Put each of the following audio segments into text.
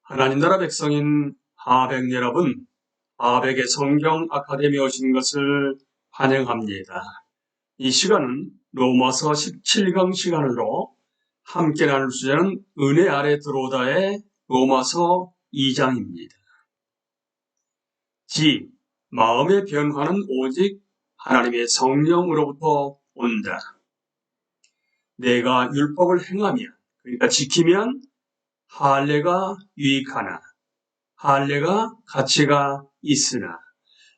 하나님 나라 백성인 하백 여러분, 하백의 성경 아카데미에 오신 것을 환영합니다. 이 시간은 로마서 17강 시간으로 함께 나눌 주제는 은혜 아래 들어오다의 로마서 2장입니다. 마음의 변화는 오직 하나님의 성령으로부터 온다. 내가 율법을 행하면, 그러니까 지키면 할례가 유익하나 할례가 가치가 있으나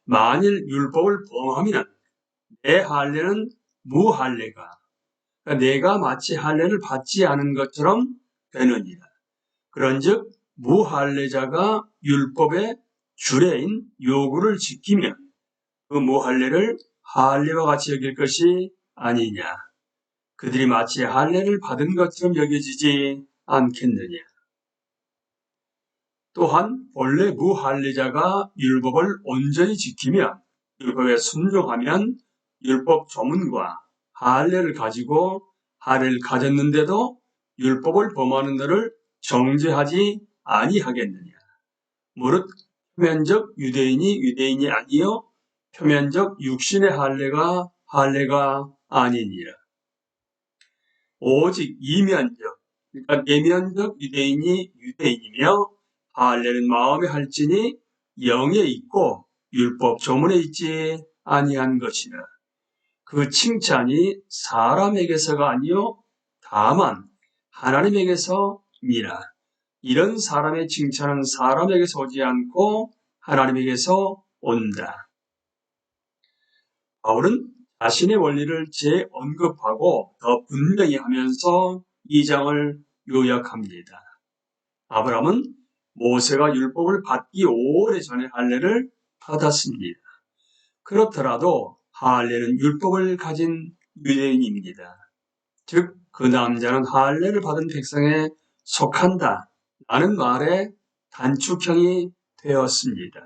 만일 율법을 범하면 내 할례는 무할례가, 그러니까 내가 마치 할례를 받지 않은 것처럼 되느니라. 그런즉 무할례자가 율법의 주례인 요구를 지키면 그 무할례를 할례와 같이 여길 것이 아니냐. 그들이 마치 할례를 받은 것처럼 여겨지지 않겠느냐. 또한 본래 무할례자가 율법을 온전히 지키며 율법에 순종하면 율법 조문과 할례를 가지고 할례를 가졌는데도 율법을 범하는 너를 정죄하지 아니하겠느냐. 무릇 표면적 유대인이 유대인이 아니요 표면적 육신의 할례가 아니니라. 오직 이면적, 그러니까 내면적 유대인이 유대인이며 할례는 마음에 할지니 영에 있고 율법 조문에 있지 아니한 것이라. 그 칭찬이 사람에게서가 아니요 다만 하나님에게서니라. 이런 사람의 칭찬은 사람에게서 오지 않고 하나님에게서 온다. 바울은 자신의 원리를 재언급하고 더 분명히 하면서 이 장을 요약합니다. 아브라함은 모세가 율법을 받기 오래전에 할례를 받았습니다. 그렇더라도 할례는 율법을 가진 유대인입니다. 즉, 그 남자는 할례를 받은 백성에 속한다 라는 말의 단축형이 되었습니다.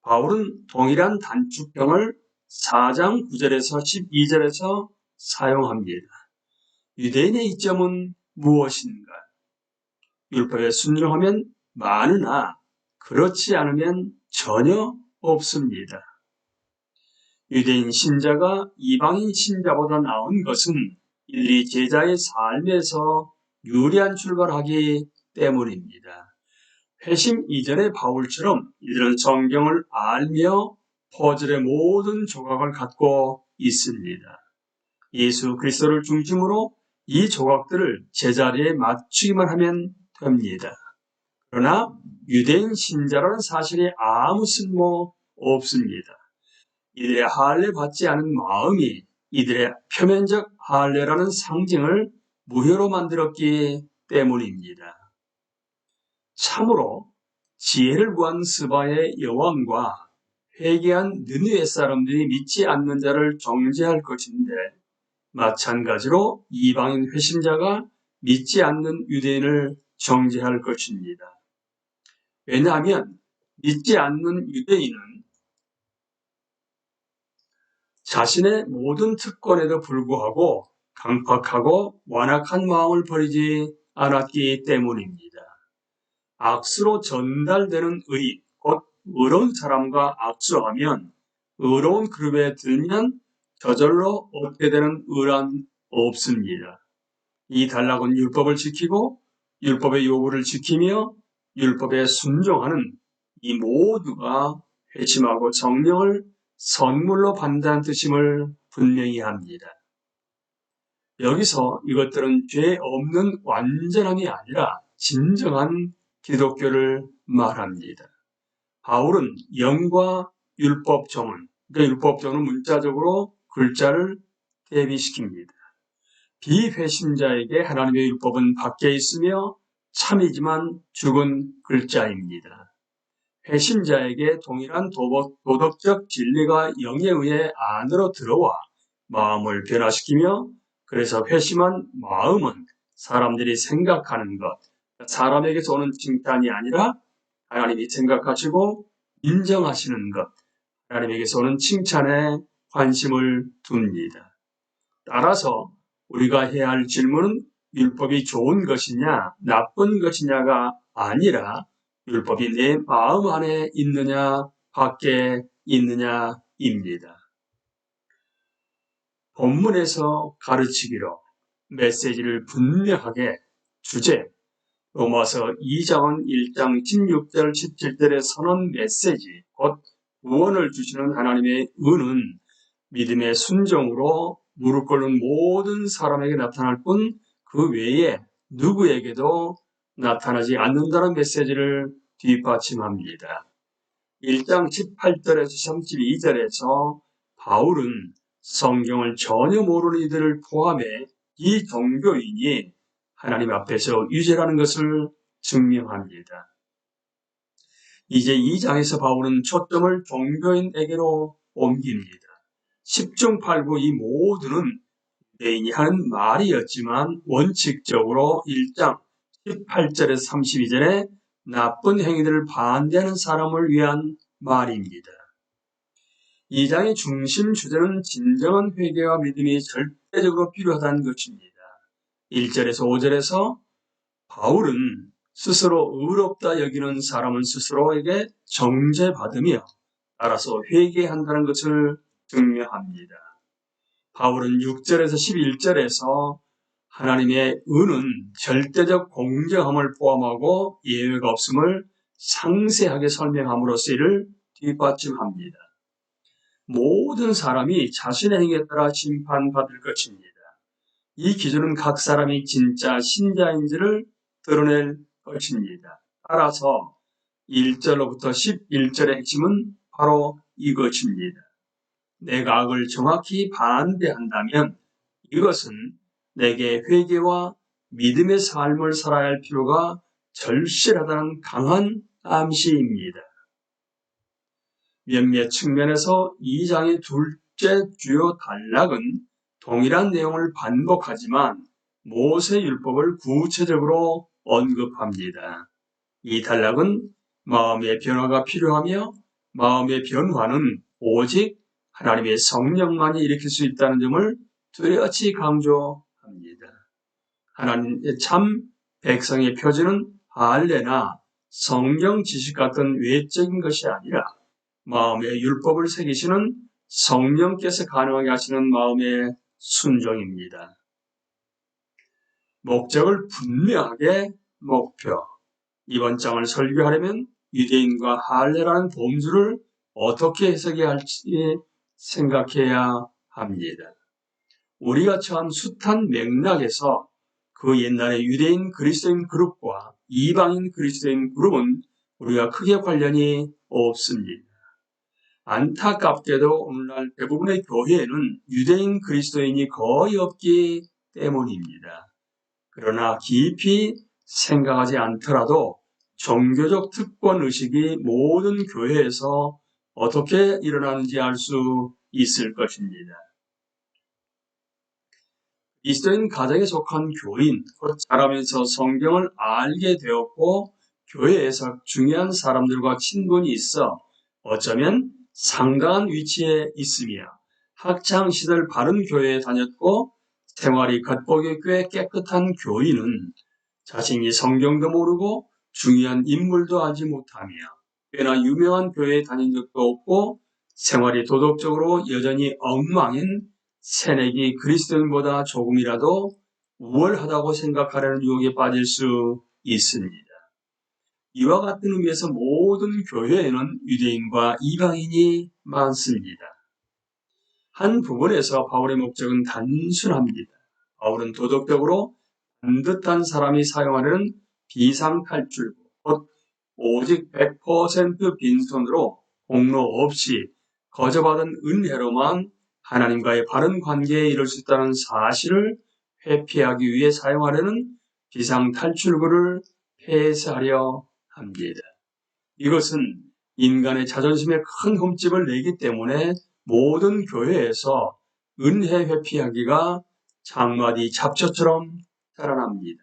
바울은 동일한 단축형을 4장 9절에서 12절에서 사용합니다. 유대인의 이점은 무엇인가? 율법에 순종하면 많으나 그렇지 않으면 전혀 없습니다. 유대인 신자가 이방인 신자보다 나은 것은 일리 제자의 삶에서 유리한 출발하기 때문입니다. 회심 이전의 바울처럼 이들은 성경을 알며 퍼즐의 모든 조각을 갖고 있습니다. 예수 그리스도를 중심으로 이 조각들을 제자리에 맞추기만 하면 됩니다. 그러나 유대인 신자라는 사실이 아무 쓸모 없습니다. 이들의 할례 받지 않은 마음이 이들의 표면적 할례라는 상징을 무효로 만들었기 때문입니다. 참으로 지혜를 구한 스바의 여왕과 회개한 느느웨 사람들이 믿지 않는 자를 정죄할 것인데 마찬가지로 이방인 회심자가 믿지 않는 유대인을 정죄할 것입니다. 왜냐하면 믿지 않는 유대인은 자신의 모든 특권에도 불구하고 강팍하고 완악한 마음을 버리지 않았기 때문입니다. 악수로 전달되는 의, 곧 의로운 사람과 악수하면 의로운 그룹에 들면 저절로 얻게 되는 의란 없습니다. 이 단락은 율법을 지키고 율법의 요구를 지키며 율법에 순종하는 이 모두가 회심하고 성령을 선물로 받는다는 뜻임을 분명히 합니다. 여기서 이것들은 죄 없는 완전함이 아니라 진정한 기독교를 말합니다. 바울은 영과 율법 조문, 그러니까 율법 조문은 문자적으로 글자를 대비시킵니다. 비회심자에게 하나님의 율법은 밖에 있으며 참이지만 죽은 글자입니다. 회심자에게 동일한 도덕적 진리가 영에 의해 안으로 들어와 마음을 변화시키며 그래서 회심한 마음은 사람들이 생각하는 것, 사람에게서 오는 칭찬이 아니라 하나님이 생각하시고 인정하시는 것, 하나님에게서 오는 칭찬에 관심을 둡니다. 따라서 우리가 해야 할 질문은 율법이 좋은 것이냐 나쁜 것이냐가 아니라 율법이 내 마음 안에 있느냐 밖에 있느냐입니다. 본문에서 가르치기로 메시지를 분명하게 주제, 로마서 2장 1장 16절 17절의 선언 메시지, 곧 구원을 주시는 하나님의 은은 믿음의 순종으로 무릎 꿇는 모든 사람에게 나타날 뿐 그 외에 누구에게도 나타나지 않는다는 메시지를 뒷받침합니다. 1장 18절에서 32절에서 바울은 성경을 전혀 모르는 이들을 포함해 이 종교인이 하나님 앞에서 유죄라는 것을 증명합니다. 이제 2장에서 바울은 초점을 종교인에게로 옮깁니다. 10중 8구 이 모두는 유대인이 하는 말이었지만 원칙적으로 1장 18절에서 32절에 나쁜 행위들을 반대하는 사람을 위한 말입니다. 2장의 중심 주제는 진정한 회개와 믿음이 절대적으로 필요하다는 것입니다. 1절에서 5절에서 바울은 스스로 의롭다 여기는 사람은 스스로에게 정죄받으며 따라서 회개한다는 것을 증명합니다. 바울은 6절에서 11절에서 하나님의 은은 절대적 공정함을 포함하고 예외가 없음을 상세하게 설명함으로써 이를 뒷받침합니다. 모든 사람이 자신의 행위에 따라 심판받을 것입니다. 이 기준은 각 사람이 진짜 신자인지를 드러낼 것입니다. 따라서 1절로부터 11절의 핵심은 바로 이것입니다. 내가 악을 정확히 반대한다면 이것은 내게 회개와 믿음의 삶을 살아야 할 필요가 절실하다는 강한 암시입니다. 몇몇 측면에서 2장의 둘째 주요 단락은 동일한 내용을 반복하지만 모세율법을 구체적으로 언급합니다. 이 단락은 마음의 변화가 필요하며 마음의 변화는 오직 하나님의 성령만이 일으킬 수 있다는 점을 뚜렷이 강조합니다. 하나님의 참 백성의 표지는 할례나 성경 지식 같은 외적인 것이 아니라 마음의 율법을 새기시는 성령께서 가능하게 하시는 마음의 순종입니다. 목적을 분명하게 목표. 이번 장을 설교하려면 유대인과 할례라는 범주를 어떻게 해석해야 할지 생각해야 합니다. 우리가 처한 숱한 맥락에서 그 옛날의 유대인 그리스도인 그룹과 이방인 그리스도인 그룹은 우리가 크게 관련이 없습니다. 안타깝게도 오늘날 대부분의 교회에는 유대인 그리스도인이 거의 없기 때문입니다. 그러나 깊이 생각하지 않더라도 종교적 특권의식이 모든 교회에서 어떻게 일어나는지 알 수 있을 것입니다. 그리스도인 가정에 속한 교인, 곧 자라면서 성경을 알게 되었고 교회에서 중요한 사람들과 친분이 있어 어쩌면 상당한 위치에 있으며 학창시절 바른 교회에 다녔고 생활이 겉보기 꽤 깨끗한 교인은 자신이 성경도 모르고 중요한 인물도 알지 못하며 꽤나 유명한 교회에 다닌 적도 없고 생활이 도덕적으로 여전히 엉망인 새내기 그리스도인보다 조금이라도 우월하다고 생각하려는 유혹에 빠질 수 있습니다. 이와 같은 의미에서 모든 교회에는 유대인과 이방인이 많습니다. 한 부분에서 바울의 목적은 단순합니다. 바울은 도덕적으로 반듯한 사람이 사용하려는 비상탈출구, 곧 오직 100% 빈손으로 공로 없이 거저받은 은혜로만 하나님과의 바른 관계에 이를 수 있다는 사실을 회피하기 위해 사용하려는 비상탈출구를 폐쇄하려 합니다. 이것은 인간의 자존심에 큰 흠집을 내기 때문에 모든 교회에서 은혜 회피하기가 장마디 잡초처럼 자라납니다.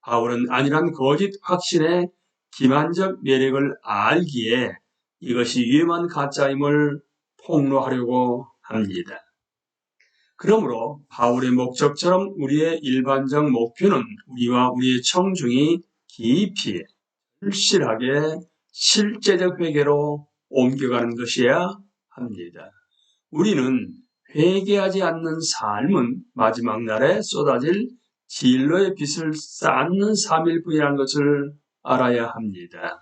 바울은 아니란 거짓 확신의 기만적 매력을 알기에 이것이 위험한 가짜임을 폭로하려고 합니다. 그러므로 바울의 목적처럼 우리의 일반적 목표는 우리와 우리의 청중이 깊이 절실하게 실제적 회개로 옮겨가는 것이어야 합니다. 우리는 회개하지 않는 삶은 마지막 날에 쏟아질 진로의 빛을 쌓는 삶일 뿐이라는 것을 알아야 합니다.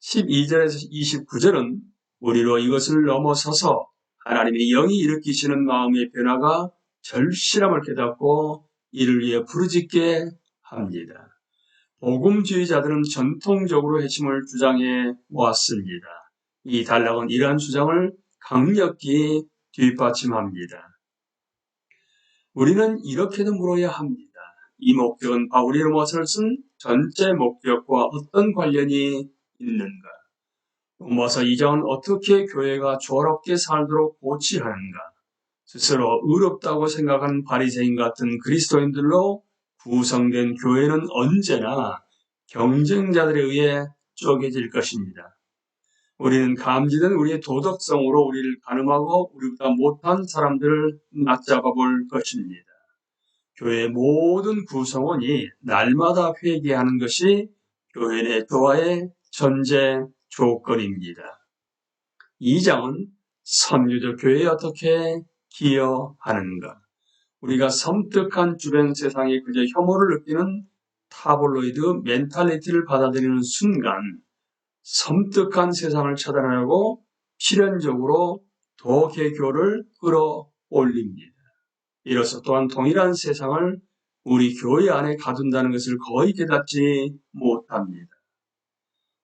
12절에서 29절은 우리로 이것을 넘어서서 하나님의 영이 일으키시는 마음의 변화가 절실함을 깨닫고 이를 위해 부르짖게 합니다. 복음주의자들은 전통적으로 회심을 주장해 왔습니다. 이 단락은 이러한 주장을 강력히 뒷받침합니다. 우리는 이렇게도 물어야 합니다. 이 목적은 바울이 로마서를 쓴 전체 목적과 어떤 관련이 있는가? 로마서 2장은 어떻게 교회가 조화롭게 살도록 고치하는가? 스스로 의롭다고 생각하는 바리새인 같은 그리스도인들로 구성된 교회는 언제나 경쟁자들에 의해 쪼개질 것입니다. 우리는 감지된 우리의 도덕성으로 우리를 가늠하고 우리보다 못한 사람들을 낮잡아 볼 것입니다. 교회의 모든 구성원이 날마다 회개하는 것이 교회 내 교화의 전제 조건입니다. 2장은 섬유적 교회에 어떻게 기여하는가? 우리가 섬뜩한 주변 세상에 그저 혐오를 느끼는 타블로이드 멘탈리티를 받아들이는 순간 섬뜩한 세상을 차단하려고 필연적으로 도개교를 끌어올립니다. 이로써 또한 동일한 세상을 우리 교회 안에 가둔다는 것을 거의 깨닫지 못합니다.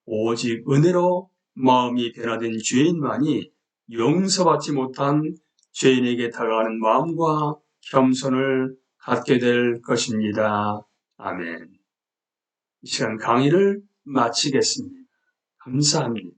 오직 은혜로 마음이 변화된 죄인만이 용서받지 못한 죄인에게 다가가는 마음과 겸손을 갖게 될 것입니다. 아멘. 이 시간 강의를 마치겠습니다. 감사합니다.